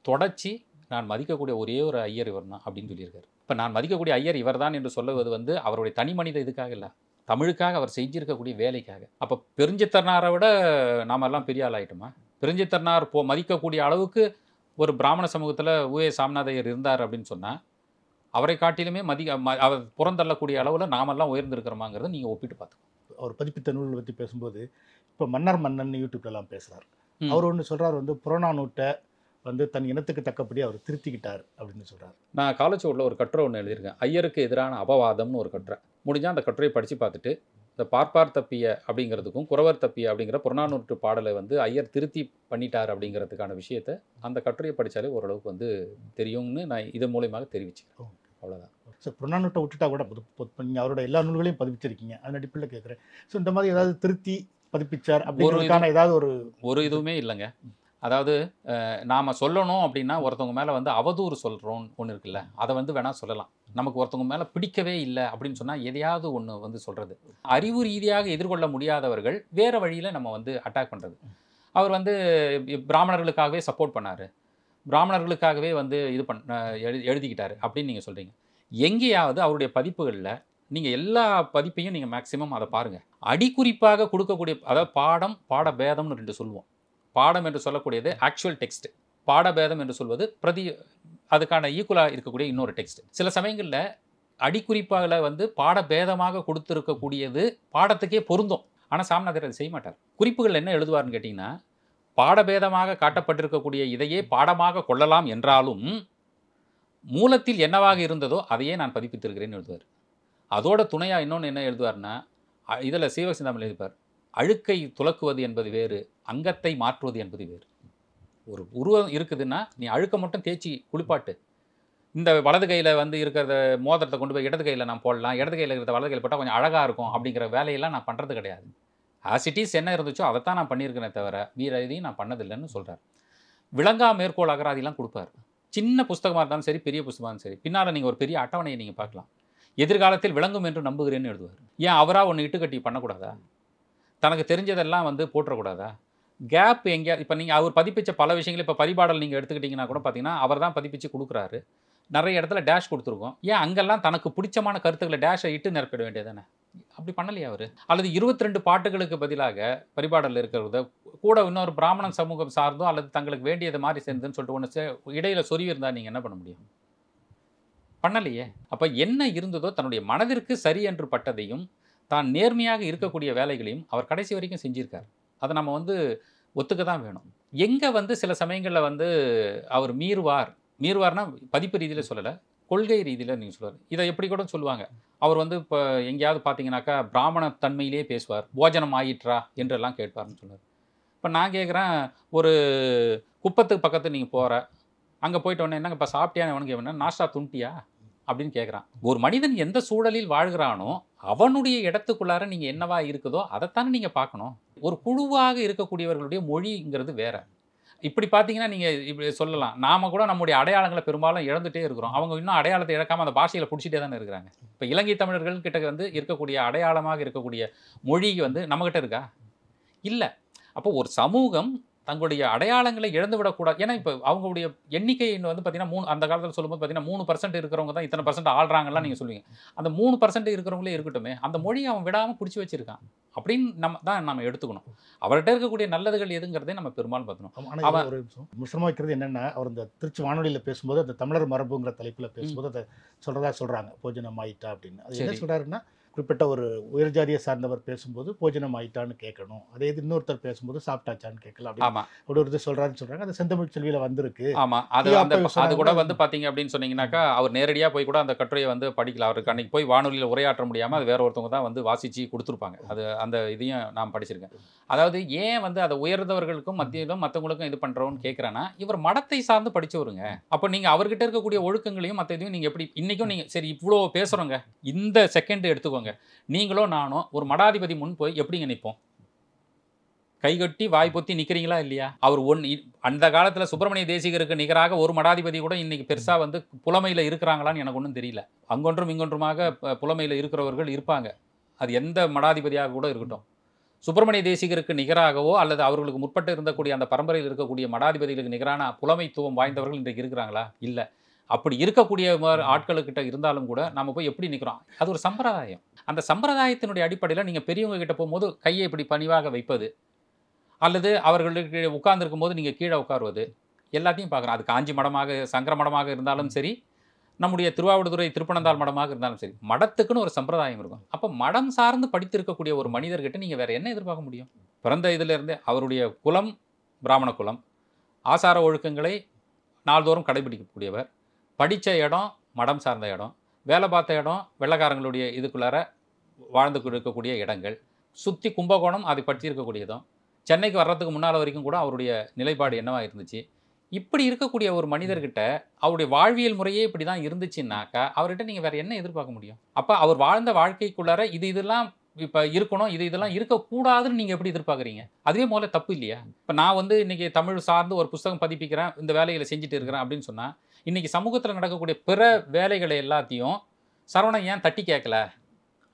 தொடச்சி நான் மதிக்கக்கூடிய ஒரே ஒரு ஐயர் இவர் தான் அப்படின்னு சொல்லியிருக்காரு. இப்போ நான் மதிக்கக்கூடிய ஐயர் இவர் தான் என்று சொல்லுவது வந்து அவருடைய தனி மனித இதுக்காக இல்லை, தமிழுக்காக அவர் செஞ்சிருக்கக்கூடிய வேலைக்காக. அப்போ பெருஞ்சித்தனாரை விட நாம எல்லாம் பெரிய ஆள் ஆயிட்டோமா? பெருஞ்சித்தனார் மதிக்கக்கூடிய அளவுக்கு ஒரு பிராமண சமூகத்தில் உவே சாமிநாதையர் இருந்தார் அப்படின்னு சொன்னால் அவரை காட்டிலுமே அவர் புறந்தள்ளக்கூடிய அளவில் நாமெல்லாம் உயர்ந்திருக்கிறோமாங்கிறத நீங்கள் ஒப்பிட்டு பார்த்துக்கணும். அவர் பதிப்பித்த நூல்களை பற்றி பேசும்போது இப்போ மன்னன் யூடியூப்லலாம் பேசுகிறார். அவர் ஒன்று சொல்கிறார் வந்து புறநானூட்டை வந்து தன் இனத்துக்கு தக்கபடி அவர் திருத்திக்கிட்டார் அப்படின்னு சொல்கிறார். நான் காலச்சுவடில் ஒரு கட்டுரை ஒன்று எழுதியிருக்கேன், ஐயருக்கு எதிரான அபவாதம்னு ஒரு கட்டுரை. முடிஞ்சால் அந்த கட்டுரையை படித்து பார்த்துட்டு இந்த பார்ப்பார் தப்பிய அப்படிங்கிறதுக்கும் குறவர் தப்பிய அப்படிங்கிற புறநானூற்று பாடலை வந்து ஐயர் திருத்தி பண்ணிட்டார் அப்படிங்கிறதுக்கான விஷயத்தை அந்த கட்டுரையை படித்தாலே ஓரளவுக்கு வந்து தெரியும்னு நான் இது மூலயமாக தெரிவிச்சுக்கிறேன். அவ்வளோதான். ஸோ புறநானூட்டை விட்டுட்டா கூட நீங்கள் அவரோட எல்லா நூல்களையும் பதிப்பிச்சிருக்கீங்க, அதன் அடிப்படையில் கேட்குறேன். ஸோ இந்த மாதிரி ஏதாவது திருத்தி பதிப்பிச்சார் அப்படிங்கிறதுக்கான ஏதாவது ஒரு இதுவுமே இல்லைங்க. அதாவது நாம் சொல்லணும் அப்படின்னா ஒருத்தவங்க மேலே வந்து அவதூறு சொல்கிறோம் ஒன்று இருக்குல்ல, அதை வந்து வேணால் சொல்லலாம். நமக்கு ஒருத்தவங்க மேலே பிடிக்கவே இல்லை அப்படின்னு சொன்னால் எதையாவது ஒன்று வந்து சொல்கிறது. அறிவு ரீதியாக எதிர்கொள்ள முடியாதவர்கள் வேறு வழியில் நம்ம வந்து அட்டாக் பண்ணுறது. அவர் வந்து பிராமணர்களுக்காகவே சப்போர்ட் பண்ணார், பிராமணர்களுக்காகவே வந்து இது எழுதிக்கிட்டார் அப்படின்னு நீங்கள் சொல்கிறீங்க. எங்கேயாவது அவருடைய பதிப்புகளில் நீங்கள் எல்லா பதிப்பையும் நீங்கள் மேக்ஸிமம் அதை பாருங்கள். அடிக்குறிப்பாக கொடுக்கக்கூடிய, அதாவது பாடபேதம்னு 2 சொல்லுவோம். பாடம் என்று சொல்லக்கூடியது ஆக்சுவல் டெக்ஸ்ட், பாடபேதம் என்று சொல்வது அதுக்கான ஈக்குவலாக இருக்கக்கூடிய இன்னொரு டெக்ஸ்ட். சில சமயங்களில் அடிக்குறிப்பாக வந்து பாடபேதமாக கொடுத்துருக்கக்கூடியது பாடத்துக்கே பொருந்தும். ஆனால் சாமிநாதர் அதை செய்ய மாட்டார். குறிப்புகள் என்ன எழுதுவார்னு கேட்டிங்கன்னா, பாடபேதமாக காட்டப்பட்டிருக்கக்கூடிய இதையே பாடமாக கொள்ளலாம் என்றாலும் மூலத்தில் என்னவாக இருந்ததோ அதையே நான் பதிப்பித்திருக்கிறேன்னு எழுதுவார். அதோட துணையாக இன்னொன்று என்ன எழுதுவார்னா, இதில் சீவகசிந்தாமணி எழுதிப்பார், அழுக்கை துலக்குவது என்பது வேறு, அங்கத்தை மாற்றுவது என்பது வேறு. ஒரு உருவம் இருக்குதுன்னா நீ அழுக்க மட்டும் தேய்ச்சி குளிப்பாட்டு, இந்த வலது கையில் வந்து இருக்கிறத மோதிரத்தை கொண்டு போய் இடது கையில் நான் போடலாம், இடது கையில் இருக்கிறத வலது கையில் போட்டால் கொஞ்சம் அழகாக இருக்கும் அப்படிங்கிற வேலையெல்லாம் நான் பண்ணுறது கிடையாது. ஆசிட்டிஸ் என்ன இருந்துச்சோ அதைத்தான் நான் பண்ணியிருக்கிறேன் தவிர வீர இதையும் நான் பண்ணதில்லைன்னு சொல்கிறார். விளங்கா மேற்கோள் அகராதிலாம் கொடுப்பார். சின்ன புஸ்தகமாக இருந்தாலும் சரி, பெரிய புஸ்தகமாக இருந்தாலும் சரி, பின்னால் நீங்கள் ஒரு பெரிய அட்டவணையை நீங்கள் பார்க்கலாம். எதிர்காலத்தில் விளங்கும் என்று நம்புகிறேன்னு எழுதுவார். ஏன் அவராக ஒன்று இட்டுக்கட்டி பண்ணக்கூடாதா? தனக்கு தெரிஞ்சதெல்லாம் வந்து போட்டுறக்கூடாதா? கேப் எங்கேயா? இப்போ நீங்கள் அவர் பதிப்பிச்ச பல விஷயங்கள், இப்போ பதிபாடல் நீங்கள் எடுத்துக்கிட்டிங்கன்னா கூட பார்த்தீங்கன்னா அவர் தான் பதிப்பிச்சு கொடுக்குறாரு. நிறைய இடத்துல டேஷ் கொடுத்துருக்கோம். ஏன் அங்கெல்லாம் தனக்கு பிடிச்சமான கருத்துக்களை டேஷை இட்டு நிரப்பிட வேண்டியதானே? அப்படி பண்ணலையா அவர்? அல்லது 22 பாட்டுகளுக்கு பதிலாக பரிபாடலில் இருக்கிறத கூட இன்னொரு பிராமணன் சமூகம் சார்ந்தோ அல்லது தங்களுக்கு வேண்டியது மாதிரி சேர்ந்துன்னு சொல்லிட்டு ஒன்று இடையில சொருவி இருந்தால் நீங்கள் என்ன பண்ண முடியும்? பண்ணலையே. அப்போ என்ன இருந்ததோ தன்னுடைய மனதிற்கு சரி என்று பட்டதையும் தான் நேர்மையாக இருக்கக்கூடிய வேலைகளையும் அவர் கடைசி வரைக்கும் செஞ்சிருக்கார். அதை நம்ம வந்து ஒத்துக்க தான் வேணும். எங்கே வந்து சில சமயங்களில் வந்து அவர் மீறுவார்னா பதிப்பு ரீதியில் சொல்லலை, கொள்கை ரீதியில் நீங்கள் சொல்லுவார். இதை எப்படி கூட சொல்லுவாங்க, அவர் வந்து இப்போ எங்கேயாவது பார்த்தீங்கன்னாக்கா பிராமண தன்மையிலே பேசுவார், போஜனம் ஆயிற்றா என்றெல்லாம் கேட்பார்னு சொல்லுவார். இப்போ நான் கேட்குறேன், ஒரு குப்பத்துக்கு பக்கத்து நீங்கள் போகிற, அங்கே போயிட்டு உடனே என்னங்க இப்போ சாப்பிட்டியான்னு அவனுக்கு என்ன நாஷ்டா துண்டியா அப்படின்னு கேட்குறான். ஒரு மனிதன் எந்த சூழலில் வாழ்கிறானோ அவனுடைய இடத்துக்குள்ளார நீங்கள் என்னவா இருக்குதோ அதைத்தானே நீங்கள் பார்க்கணும். ஒரு குழுவாக இருக்கக்கூடியவர்களுடைய மொழிங்கிறது வேற. இப்படி பார்த்தீங்கன்னா நீங்கள் இப்படி சொல்லலாம், நாம் கூட நம்முடைய அடையாளங்களை பெரும்பாலும் இழந்துகிட்டே இருக்கிறோம். அவங்க இன்னும் அடையாளத்தை இழக்காமல் அந்த பாஷையில் பிடிச்சிட்டே தானே இருக்கிறாங்க. இப்போ இலங்கை தமிழர்கள் கிட்ட வந்து இருக்கக்கூடிய அடையாளமாக இருக்கக்கூடிய மொழி வந்து நம்மகிட்ட இருக்கா? இல்லை. அப்போ ஒரு சமூகம் தங்களுடைய அடையாளங்களை இழந்து விடக்கூடாது. ஏன்னா இப்போ அவங்களுடைய எண்ணிக்கை வந்து பார்த்தீங்கன்னா அந்த காலத்தில் சொல்லும்போது பார்த்தீங்கன்னா 3% இருக்கிறவங்க தான் இத்தனை % ஆள்றாங்கலாம் நீங்கள் சொல்லுவீங்க. அந்த 3% இருக்கிறவங்களே இருக்கட்டுமே, அந்த மொழியை அவன் விடாமல் பிடிச்சி வச்சிருக்கான் அப்படின்னு நம்ம எடுத்துக்கணும். அவர்கிட்ட இருக்கக்கூடிய நல்லதுகள் எதுங்கிறதே நம்ம பெரும்பாலும் பார்க்கணும். அவன் ஒரு முக்கியமாக வைக்கிறது என்னென்னா, அவர் இந்த திருச்சி வானொலியில் பேசும்போது அந்த தமிழர் மரபுங்கிற தலைப்பில் பேசும்போது அதை சொல்கிறதா போஜனம் ஆயிட்டா அப்படின்னு. அது என்ன சொல்கிறாருன்னா, குறிப்பிட்ட ஒரு உயர் ஜாதியை சார்ந்தவர் பேசும்போது போஜனம் ஆயிட்டான்னு கேட்கணும், அதே இது இன்னொருத்தர் பேசும்போது சாப்பிட்டாச்சான்னு கேட்கலாம் அப்படி ஒரு இது சொல்கிறாங்க. அது செந்தமிழ் செல்வியில் வந்திருக்கு. ஆமாம், அது கூட வந்து பார்த்தீங்க அப்படின்னு சொன்னீங்கன்னாக்கா அவர் நேரடியாக போய் கூட அந்த கட்டுரையை வந்து படிக்கலாம். அவருக்கு அன்றைக்கி போய் வானொலியில் உரையாற்ற முடியாமல் அது வேற ஒருத்தவங்க தான் வந்து வாசித்து கொடுத்துருப்பாங்க. அது அந்த இதையும் நான் படிச்சிருக்கேன். அதாவது ஏன் வந்து அதை உயர்ந்தவர்களுக்கும் மத்தியிலும் மற்றவங்களுக்கும் இது பண்ணுறோன்னு கேட்குறேன்னா, இவர் மடத்தை சார்ந்து படித்தவருங்க. அப்போ நீங்கள் அவர்கிட்ட இருக்கக்கூடிய ஒழுக்கங்களையும் மற்ற இதையும் நீங்கள் எப்படி இன்றைக்கும் நீங்கள் சரி இவ்வளோ பேசுகிறோங்க, இந்த செகண்ட் எடுத்துக்கோங்க, நீங்களோ நானோ ஒரு மடாதிபதி முன் போய் எப்படிங்க நிற்போம்? கைகட்டி வாய் பொத்தி நிற்கிறீங்களா இல்லையா? அவர் அந்த காலத்தில் சுப்பிரமணிய தேசிகருக்கு நிகராக ஒரு மடாதிபதி கூட இன்னைக்கு பெருசாக வந்து புலமையில் இருக்கிறாங்களான்னு எனக்கு ஒன்றும் தெரியல. அங்கொன்றும் இங்கொன்றுமாக புலமையில் இருக்கிறவர்கள் இருப்பாங்க. அது எந்த மடாதிபதியாக கூட இருக்கட்டும். சுப்பிரமணிய தேசிகருக்கு நிகராகவோ அல்லது அவர்களுக்கு முற்பட்டு இருந்தக்கூடிய அந்த பரம்பரையில் இருக்கக்கூடிய மடாதிபதிகளுக்கு நிகரான புலமைத்துவம் வாய்ந்தவர்கள் இன்றைக்கு இருக்கிறாங்களா? இல்லை. அப்படி இருக்கக்கூடிய ஆட்களுக்கிட்ட இருந்தாலும் கூட நம்ம போய் எப்படி நிற்கிறோம்? அது ஒரு சம்பிரதாயம். அந்த சம்பிரதாயத்தினுடைய அடிப்படையில் நீங்கள் பெரியவங்க கிட்ட போகும்போது கையை இப்படி பணிவாக வைப்பது, அல்லது அவர்களுக்கு உட்கார்ந்துருக்கும் போது நீங்கள் கீழே உட்காருவது, எல்லாத்தையும் பார்க்குறோம். அது காஞ்சி மடமாக சங்கர மடமாக இருந்தாலும் சரி, நம்முடைய திருவாவடுதுறை திருப்பனந்தாள் மடமாக இருந்தாலும் சரி, மடத்துக்குன்னு ஒரு சம்பிரதாயம் இருக்கும். அப்போ மடம் சார்ந்து படித்திருக்கக்கூடிய ஒரு மனிதர்கிட்ட நீங்கள் வேறு என்ன எதிர்பார்க்க முடியும்? பிறந்த இதிலிருந்தே அவருடைய குலம் பிராமண குலம், ஆசார ஒழுக்கங்களை நாள்தோறும் கடைபிடிக்கக்கூடியவர், படித்த இடம் மடம் சார்ந்த இடம், வேலை பார்த்த இடம் வெள்ளைக்காரங்களுடைய இதுக்குள்ளார வாழ்ந்து இருக்கக்கூடிய இடங்கள், சுற்றி கும்பகோணம் அதை பற்றி இருக்கக்கூடியதும், சென்னைக்கு வர்றதுக்கு முன்னால் வரைக்கும் கூட அவருடைய நிலைப்பாடு என்னவா இருந்துச்சு. இப்படி இருக்கக்கூடிய ஒரு மனிதர்கிட்ட அவருடைய வாழ்வியல் முறையே இப்படி தான் இருந்துச்சுன்னாக்கா அவர்கிட்ட நீங்கள் வேறு என்ன எதிர்பார்க்க முடியும்? அப்போ அவர் வாழ்ந்த வாழ்க்கைக்குள்ளார இதெல்லாம் இப்போ இருக்கணும், இதெல்லாம் இருக்கக்கூடாதுன்னு நீங்கள் எப்படி எதிர்பார்க்குறீங்க? அதுவே முதல்ல தப்பு இல்லையா? இப்போ நான் வந்து இன்றைக்கி தமிழ் சார்ந்து ஒரு புத்தகம் பதிப்பிக்கிறேன், இந்த வேலைகளை செஞ்சுட்டு இருக்கிறேன் அப்படின்னு சொன்னால், இன்றைக்கி சமூகத்தில் நடக்கக்கூடிய பிற வேலைகளை எல்லாத்தையும் சரவணன் ஏன் தட்டி கேட்கல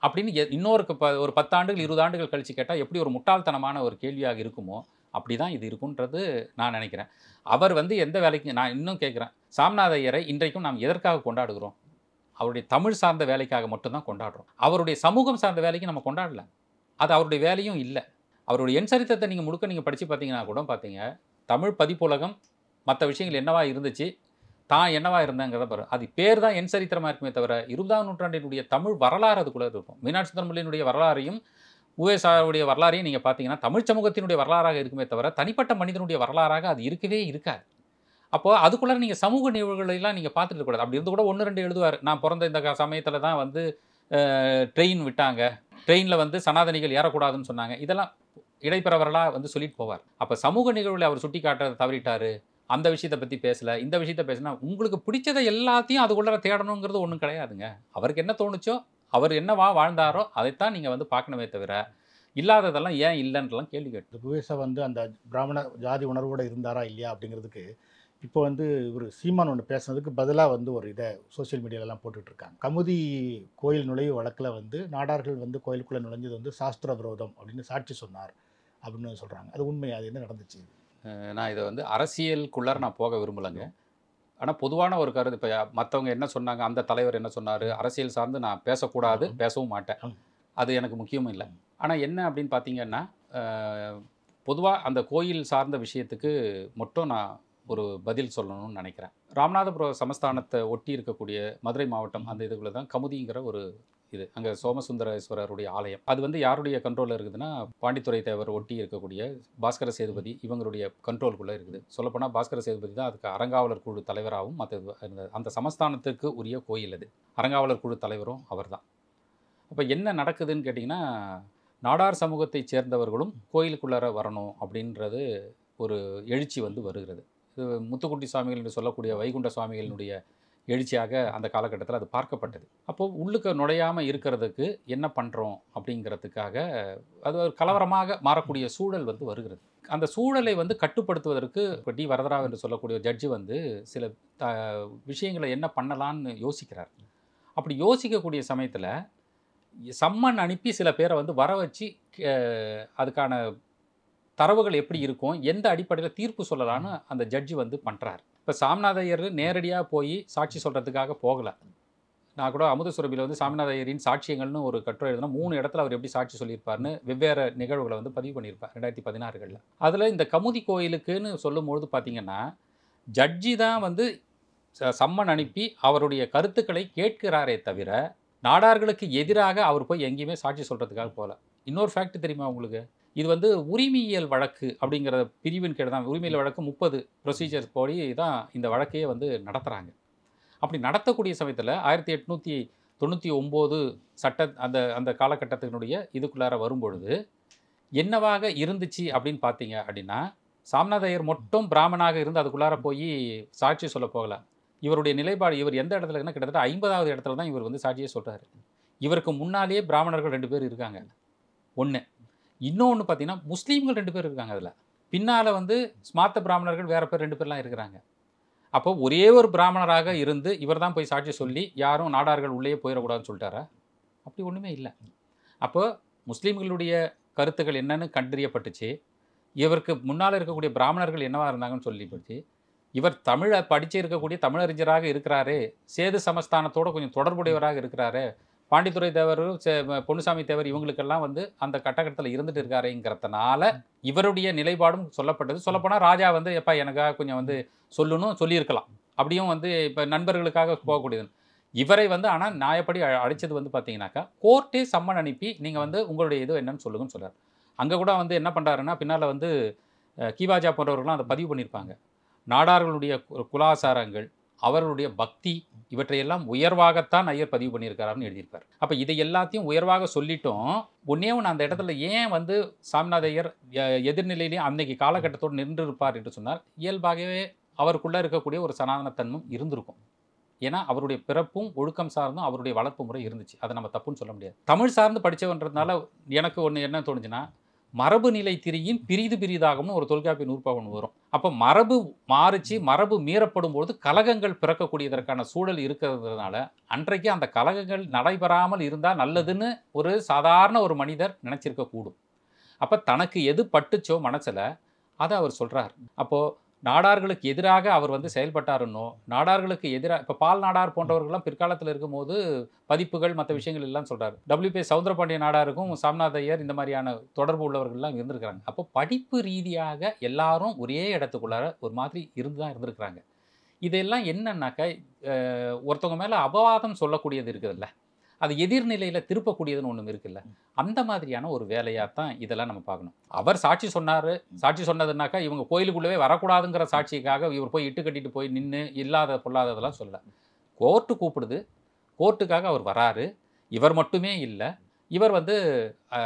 அப்படின்னு இன்னொரு ஒரு 10 ஆண்டுகள் 20 ஆண்டுகள் கழித்து கேட்டால் எப்படி ஒரு முட்டாள்தனமான ஒரு கேள்வியாக இருக்குமோ அப்படி தான் இது இருக்குன்றது நான் நினைக்கிறேன். அவர் வந்து எந்த வேலைக்கு நான் இன்னும் கேட்குறேன், சாமிநாத ஐயரை இன்றைக்கும் நாம் எதற்காக கொண்டாடுகிறோம்? அவருடைய தமிழ் சார்ந்த வேலைக்காக மட்டும்தான் கொண்டாடுறோம். அவருடைய சமூகம் சார்ந்த வேலைக்கு நம்ம கொண்டாடல. அது அவருடைய வேலையும் இல்லை. அவருடைய என் சரித்திரத்தை நீங்கள் முழுக்க நீங்கள் படித்து பார்த்தீங்கன்னா கூட பார்த்தீங்க, தமிழ் பதிப்புலகம் மற்ற விஷயங்கள் என்னவா இருந்துச்சு, தான் என்னவா இருந்தாங்கிறத பாரு. அது பேர் தான் என் சரித்திரமாக இருக்குமே தவிர 20ஆம் நூற்றாண்டினுடைய தமிழ் வரலாறு அதுக்குள்ளே இருக்கும். மீனாட்சி சுந்தரமல்லியினுடைய வரலாறையும் உவேசாவுடைய வரலாறையும் நீங்கள் பார்த்தீங்கன்னா தமிழ் சமூகத்தினுடைய வரலாறாக இருக்குமே தவிர தனிப்பட்ட மனிதனுடைய வரலாறாக அது இருக்கவே இருக்காது. அப்போது அதுக்குள்ளே நீங்கள் சமூக நிகழ்வுகளெல்லாம் நீங்கள் பார்த்துட்டு இருக்கக்கூடாது. அப்படி இருந்து கூட 1, 2 எழுதுவார். நான் பிறந்த இந்த சமயத்தில் தான் வந்து ட்ரெயின் விட்டாங்க, ட்ரெயினில் வந்து சனாதனிகள் ஏறக்கூடாதுன்னு சொன்னாங்க. இதெல்லாம் இடைப்பெறவர்களாக வந்து சொல்லிட்டு போவார். அப்போ சமூக நிகழ்வுகளை அவர் சுட்டி காட்ட தவறிட்டார், அந்த விஷயத்தை பற்றி பேசலை, இந்த விஷயத்தை பேசினா உங்களுக்கு பிடிச்சதை எல்லாத்தையும் அதுக்குள்ளே தேடணுங்கிறது ஒன்றும் கிடையாதுங்க. அவருக்கு என்ன தோணுச்சோ, அவர் என்னவா வாழ்ந்தாரோ அதைத்தான் நீங்கள் வந்து பார்க்கணுமே தவிர இல்லாததெல்லாம் ஏன் இல்லைன்றலாம் கேள்வி கேட்டு. உவேசா வந்து அந்த பிராமண ஜாதி உணர்வோடு இருந்தாரா இல்லையா அப்படிங்கிறதுக்கு இப்போ வந்து ஒரு சீமான் ஒன்று பேசுனதுக்கு பதிலாக வந்து ஒரு இதை சோசியல் மீடியாலெலாம் போட்டுட்ருக்காங்க. கமுதி கோயில் நுழைவு வழக்கில் வந்து நாடார்கள் வந்து கோயிலுக்குள்ளே நுழைஞ்சது வந்து சாஸ்திர விரோதம் அப்படின்னு சாட்சி சொன்னார் அப்படின்னு சொல்கிறாங்க. அது உண்மை? அது என்ன நடந்துச்சு? நான் இதை வந்து அரசியலுக்குள்ளார நான் போக விரும்பலைங்க. ஆனால் பொதுவான ஒரு கருத்து, இப்போ மற்றவங்க என்ன சொன்னாங்க, அந்த தலைவர் என்ன சொன்னார், அரசியல் சார்ந்து நான் பேசக்கூடாது, பேசவும் மாட்டேன். அது எனக்கு முக்கியமும் இல்லை. ஆனால் என்ன அப்படின்னு பார்த்தீங்கன்னா, பொதுவாக அந்த கோயில் சார்ந்த விஷயத்துக்கு மட்டும் நான் ஒரு பதில் சொல்லணும்னு நினைக்கிறேன். ராமநாதபுரம் சமஸ்தானத்தை ஒட்டி இருக்கக்கூடிய மதுரை மாவட்டம் அந்த இதுக்குள்ளே தான் கமுதிங்கிற ஒரு இது, அங்கே சோமசுந்தரேஸ்வரருடைய ஆலயம். அது வந்து யாருடைய கண்ட்ரோலில் இருக்குதுன்னா, பாண்டித்துரை தேவர் ஒட்டி இருக்கக்கூடிய பாஸ்கர சேதுபதி இவங்களுடைய கண்ட்ரோலுக்குள்ளே இருக்குது. சொல்லப்போனால் பாஸ்கர சேதுபதி தான் அதுக்கு அறங்காவலர் குழு தலைவராகவும் அந்த சமஸ்தானத்துக்கு உரிய கோயில் அது. அறங்காவலர் குழு தலைவரும் அவர் தான். அப்போ என்ன நடக்குதுன்னு கேட்டிங்கன்னா, நாடார் சமூகத்தைச் சேர்ந்தவர்களும் கோயிலுக்குள்ளார வரணும் அப்படின்றது ஒரு எழுச்சி வந்து வருகிறது. இது முத்துக்குட்டி சுவாமிகள் என்று சொல்லக்கூடிய வைகுண்ட சுவாமிகளினுடைய எழுச்சியாக அந்த காலகட்டத்தில் அது பார்க்கப்பட்டது. அப்போது உள்ளுக்கு நுழையாமல் இருக்கிறதுக்கு என்ன பண்ணுறோம் அப்படிங்கிறதுக்காக அது ஒரு கலவரமாக மாறக்கூடிய சூழல் வந்து வருகிறது. அந்த சூழலை வந்து கட்டுப்படுத்துவதற்கு இப்போ டி வரதராவ் என்று சொல்லக்கூடிய ஜட்ஜி வந்து சில விஷயங்களை என்ன பண்ணலான்னு யோசிக்கிறார். அப்படி யோசிக்கக்கூடிய சமயத்தில் சம்மன் அனுப்பி சில பேரை வந்து வர வச்சு அதுக்கான தரவுகள் எப்படி இருக்கும், எந்த அடிப்படையில் தீர்ப்பு சொல்லலான்னு அந்த ஜட்ஜி வந்து பண்ணுறார். இப்போ சாமிநாத ஐயர் நேரடியாக போய் சாட்சி சொல்கிறதுக்காக போகலை. நான் கூட அமுத சுரபியில் வந்து சாமிநாத ஐயரின் சாட்சியங்கள்னு ஒரு கட்டுரை எழுதுனா 3 இடத்துல அவர் எப்படி சாட்சி சொல்லியிருப்பார்னு வெவ்வேறு நிகழ்வுகளை வந்து பதிவு பண்ணியிருப்பார் 2016களில். அதில் இந்த கமுதி கோயிலுக்குன்னு சொல்லும்பொழுது பார்த்திங்கன்னா, ஜட்ஜி தான் வந்து சம்மன் அனுப்பி அவருடைய கருத்துக்களை கேட்கிறாரே தவிர நாடார்களுக்கு எதிராக அவர் போய் எங்கேயுமே சாட்சி சொல்கிறதுக்காக போகல. இன்னொரு ஃபேக்ட் தெரியுமா உங்களுக்கு? இது வந்து உரிமையியல் வழக்கு அப்படிங்கிற பிரிவின் கீழ் தான். உரிமையியல் வழக்கு 30 ப்ரொசீஜர்ஸ் படி தான் இந்த வழக்கையே வந்து நடத்துகிறாங்க. அப்படி நடத்தக்கூடிய சமயத்தில் 1899 சட்ட அந்த காலகட்டத்தினுடைய இதுக்குள்ளார வரும்பொழுது என்னவாக இருந்துச்சு அப்படின்னு பார்த்தீங்க அப்படின்னா, சாமிநாத ஐயர் மட்டும் பிராமணாக இருந்து அதுக்குள்ளார போய் சாட்சி சொல்ல போகலை. இவருடைய நிலைப்பாடு, இவர் எந்த இடத்துல இருக்குன்னா கிட்டத்தட்ட 50வது இடத்துல தான் இவர் வந்து சாட்சியே சொல்கிறாரு. இவருக்கு முன்னாலேயே பிராமணர்கள் 2 பேர் இருக்காங்க. 1 இன்னொன்று பார்த்தீங்கன்னா முஸ்லீம்கள் 2 பேர் இருக்காங்க அதில். பின்னால் வந்து ஸ்மார்த்த பிராமணர்கள் வேறு பேர் 2 பேர்லாம் இருக்கிறாங்க. அப்போ ஒரே ஒரு பிராமணராக இருந்து இவர் தான் போய் சாட்சி சொல்லி யாரும் நாடார்கள் உள்ளேயே போயிடக்கூடாதுன்னு சொல்லிட்டாரா? அப்படி ஒன்றுமே இல்லை. அப்போ முஸ்லீம்களுடைய கருத்துக்கள் என்னன்னு கண்டறியப்பட்டுச்சு. இவருக்கு முன்னால் இருக்கக்கூடிய பிராமணர்கள் என்னவா இருந்தாங்கன்னு சொல்லிப்பட்டுச்சு. இவர் தமிழை படிச்சு இருக்கக்கூடிய தமிழறிஞராக இருக்கிறாரு. சேது சமஸ்தானத்தோட கொஞ்சம் தொடர்புடையவராக இருக்கிறாரு. பாண்டித்துரை தேவர், பொன்னுசாமி தேவர் இவங்களுக்கெல்லாம் வந்து அந்த கட்டத்தில் இருந்துட்டு இருக்காருங்கிறதுனால இவருடைய நிலைப்பாடும் சொல்லப்பட்டது. சொல்லப்போனால் ராஜா வந்து எப்பா எனக்காக கொஞ்சம் வந்து சொல்லணும் சொல்லியிருக்கலாம். அப்படியும் வந்து இப்போ நண்பர்களுக்காக போகக்கூடியது. இவரை வந்து ஆனால் நியாயப்படி அழைச்சது வந்து பார்த்தீங்கன்னாக்கா கோர்ட்டே சம்மன் அனுப்பி நீங்கள் வந்து உங்களுடைய இது என்னன்னு சொல்லுங்கன்னு சொல்கிறார். அங்கே கூட வந்து என்ன பண்ணுறாருன்னா பின்னால் வந்து கீவாஜா போன்றவர்கள்லாம் அதை பதிவு பண்ணியிருப்பாங்க. நாடார்களுடைய குலாசாரங்கள், அவர்களுடைய பக்தி இவற்றையெல்லாம் உயர்வாகத்தான் ஐயர் பதிவு பண்ணியிருக்காருன்னு எழுதியிருப்பார். அப்போ இதை எல்லாத்தையும் உயர்வாக சொல்லிட்டோம். ஒன்றே ஒன்று அந்த இடத்துல ஏன் வந்து சாமிநாத ஐயர் எதிர்நிலையிலேயே அன்னைக்கு காலகட்டத்தோடு நின்று இருப்பார் என்று சொன்னால் இயல்பாகவே அவருக்குள்ளே இருக்கக்கூடிய ஒரு சனாதனத்தன்மம் இருந்திருக்கும். ஏன்னா அவருடைய பிறப்பும் ஒழுக்கம் சார்ந்தும் அவருடைய வளர்ப்பு முறை இருந்துச்சு. அதை நம்ம தப்புன்னு சொல்ல முடியாது. தமிழ் சார்ந்து படித்தவன்றதுனால எனக்கு ஒன்று என்ன தோணுச்சுன்னா மரபு நிலை திரியின் பிரிதாகும்னு ஒரு தொல்காப்பிய நூற்பாவன் வரும். அப்போ மரபு மாறிச்சு, மரபு மீறப்படும் பொழுது கலகங்கள் பிறக்கக்கூடியதற்கான சூழல் இருக்கிறதுனால அன்றைக்கு அந்த கலகங்கள் நடைபெறாமல் இருந்தால் நல்லதுன்னு ஒரு சாதாரண ஒரு மனிதர் நினச்சிருக்க கூடும். அப்போ தனக்கு எது பட்டுச்சோ மனசில் அதை அவர் சொல்கிறார். அப்போது நாடார்களுக்கு எதிராக அவர் வந்து செயல்பட்டாருன்னோ, நாடார்களுக்கு எதிராக இப்போ பால் நாடார் போன்றவர்கள்லாம் பிற்காலத்தில் இருக்கும்போது பதிப்புகள் மற்ற விஷயங்கள் எல்லாம் சொல்கிறார். WP சவுந்தரபாண்டிய நாடாருக்கும் சாமிநாத ஐயர் இந்த மாதிரியான தொடர்பு உள்ளவர்கள்லாம் இருந்திருக்கிறாங்க. அப்போ படிப்பு ரீதியாக எல்லாரும் ஒரே இடத்துக்குள்ளார ஒரு மாதிரி இருந்து தான் இருந்திருக்கிறாங்க. இதெல்லாம் என்னன்னாக்கா ஒருத்தவங்க மேலே அபவாதம் சொல்லக்கூடியது இருக்குதுல்ல, அது எதிர்நிலையில் திருப்பக்கூடியதுன்னு ஒன்று இருக்குல்ல, அந்த மாதிரியான ஒரு வேலையாக தான் இதெல்லாம் நம்ம பார்க்கணும். அவர் சாட்சி சொன்னார். சாட்சி சொன்னதுனாக்கா இவங்க கோயிலுக்குள்ளவே வரக்கூடாதுங்கிற சாட்சிக்காக இவர் போய் இட்டு கட்டிட்டு போய் நின்று இல்லாத பொல்லாததெல்லாம் சொல்ல. கோர்ட்டு கூப்பிடுது, கோர்ட்டுக்காக அவர் வராரு. இவர் மட்டுமே இல்லை, இவர் வந்து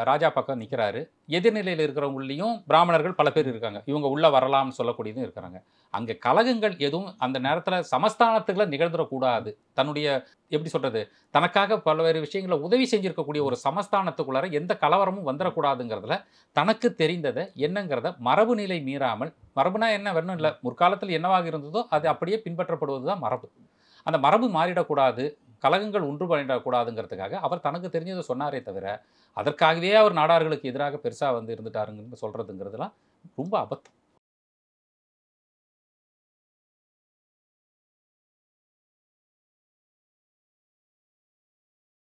ராஜா பக்கம் நிற்கிறாரு. எதிர்நிலையில் இருக்கிறவங்களையும் பிராமணர்கள் பல பேர் இருக்காங்க. இவங்க உள்ளே வரலாம்னு சொல்லக்கூடியதும் இருக்கிறாங்க. அங்கே கலகங்கள் எதுவும் அந்த நேரத்தில் சமஸ்தானத்துக்குள்ள நிகழ்ந்துடக்கூடாது. தன்னுடைய எப்படி சொல்கிறது, தனக்காக பல்வேறு விஷயங்களை உதவி செஞ்சுருக்கக்கூடிய ஒரு சமஸ்தானத்துக்குள்ளார எந்த கலவரமும் வந்துடக்கூடாதுங்கிறதுல தனக்கு தெரிந்ததை என்னங்கிறத மரபு நிலை மீறாமல், மரபுனா என்ன வரணும் இல்லை, முற்காலத்தில் என்னவாக இருந்ததோ அது அப்படியே பின்பற்றப்படுவது தான் மரபு. அந்த மரபு மாறிடக்கூடாது, கலகங்கள் ஒன்று பண்ணிடக்கூடாதுங்கிறதுக்காக அவர் தனக்கு தெரிஞ்சதை சொன்னாரே தவிர அதற்காகவே அவர் நாடார்களுக்கு எதிராக பெருசாக வந்து இருந்துட்டாருங்கன்னு சொல்கிறதுங்கிறதுலாம் ரொம்ப அபத்தம்.